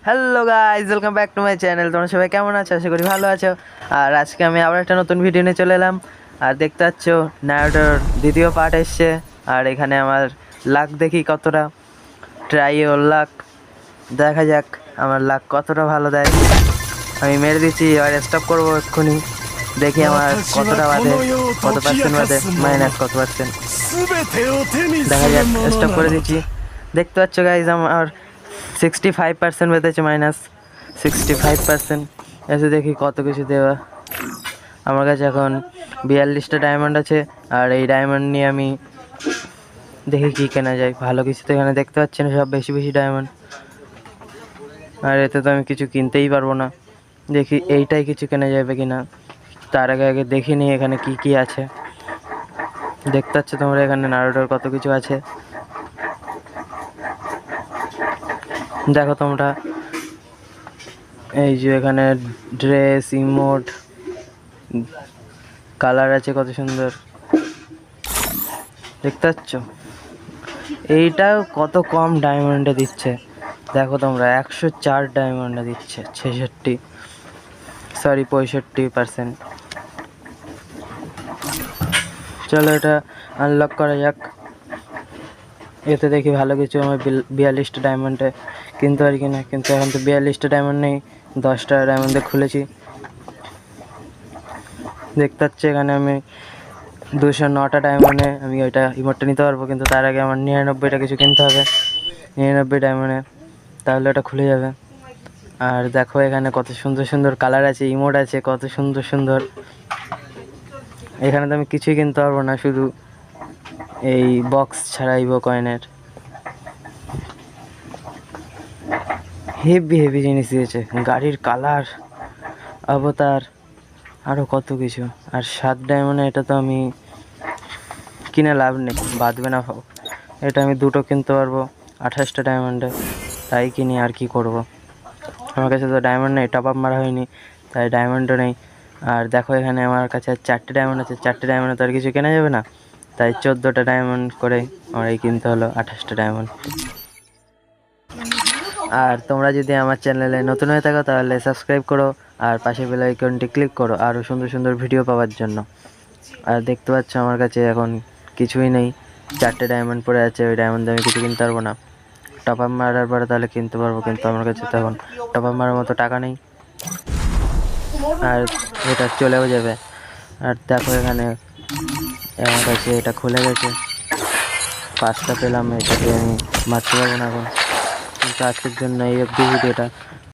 Hello guys, welcome back to my channel. তোমরা সবাই কেমন আছো? আশা করি ভালো আছো। আর আজকে আমি আবার একটা নতুন ভিডিও নিয়ে চলে এলাম। আর দেখতে পাচ্ছ নারুটোর দ্বিতীয় পার্ট এসছে। আর এখানে আমার লাক দেখি কতটা, ট্রাই ওর লাক, দেখা যাক আমার লাক কতটা ভালো দেয়। আমি মেরে দিচ্ছি, এবার স্টপ করবো এক্ষুনি। দেখি আমার কতটা বাদে, কত পার্সেন্ট বাদে, মাইনাস কত পার্সেন্ট। দেখা যাক, স্টপ করে দিচ্ছি। দেখতে পাচ্ছ গাইজ আমার 65% বেঁধেছে, মাইনাস 65%। এসে দেখি কত কিছু দেওয়া। আমার কাছে এখন 42টা ডায়মন্ড আছে। আর এই ডায়মন্ড নিয়ে আমি দেখি কি কেনা যায়। ভালো কিছু তো এখানে দেখতে পাচ্ছি না, সব বেশি বেশি ডায়মন্ড। আর এতে তো আমি কিছু কিনতেই পারবো না। দেখি এইটাই কিছু কেনা যাবে কিনা। তার আগে আগে দেখি নি এখানে কি কি আছে। দেখতে পাচ্ছ তোমরা এখানে নারুটোর কত কিছু আছে, দেখো তোমরা। এই যে এখানে ড্রেস, ইমোট, কালার আছে কত সুন্দর, দেখতে পাচ্ছ। এইটাও কত কম ডায়মন্ডে দিচ্ছে, দেখো তোমরা। 104 ডায়মন্ডে দিচ্ছে, 65%। চলো এটা আনলক করা যাক। এতে দেখি ভালো কিছু আমার 42টা ডায়মন্ডে কিনতে পারি কিনা। কিন্তু এখন তো 42টা ডায়মন্ড নেই, 10টা ডায়মন্ডে খুলেছি। দেখতে পাচ্ছি এখানে আমি 209টা ডায়মন্ডে আমি ওইটা ইমোটটা নিতে পারবো। কিন্তু তার আগে আমার 99টা কিছু কিনতে হবে, 99 ডায়মন্ডে, তাহলে ওটা খুলে যাবে। আর দেখো এখানে কত সুন্দর সুন্দর কালার আছে, ইমোট আছে কত সুন্দর সুন্দর। এখানে তো আমি কিছুই কিনতে পারবো না, শুধু এই বক্স ছাড়াইব কয়েনের। হেভি হেভি জিনিস দিয়েছে, গাড়ির কালার, অবতার, আরও কত কিছু। আর 7 ডায়মন্ডে এটা তো আমি কিনে লাভ নেই, বাঁধবে না ভাব। এটা আমি দুটো কিনতে পারবো 28টা ডায়মন্ডে, তাই কিনি। আর কি করব, আমার কাছে তো ডায়মন্ড নেই, টপ আপ মারা হয়নি, তাই ডায়মন্ডও নেই। আর দেখো এখানে আমার কাছে 4টে ডায়মন্ড আছে, 4টে ডায়মন্ডে তো আর কিছু কেনা যাবে না, তাই 14টা ডায়মন্ড করে আমার এই কিনতে হলো 28টা ডায়মন্ড। আর তোমরা যদি আমার চ্যানেলে নতুন হয়ে থাকো তাহলে সাবস্ক্রাইব করো, আর পাশে বেল আইকনটি ক্লিক করো আরও সুন্দর সুন্দর ভিডিও পাওয়ার জন্য। আর দেখতে পাচ্ছ আমার কাছে এখন কিছুই নেই, 4টে ডায়মন্ড পড়ে আছে, ওই ডায়মন্ডে আমি কিছু কিনতে পারবো না। টপ আপ মারার পরে তাহলে কিনতে পারবো, কিন্তু আমার কাছে তখন টপ আপ মারার মতো টাকা নেই, আর এটা চলেও যাবে। আর দেখো এখানে আমার কাছে এটা খুলে গেছে, 5টা পেলাম, এটাকে আমি মারতে পারবো না এখন। কিন্তু আজকের জন্য এই অবধি ভিডিওটা।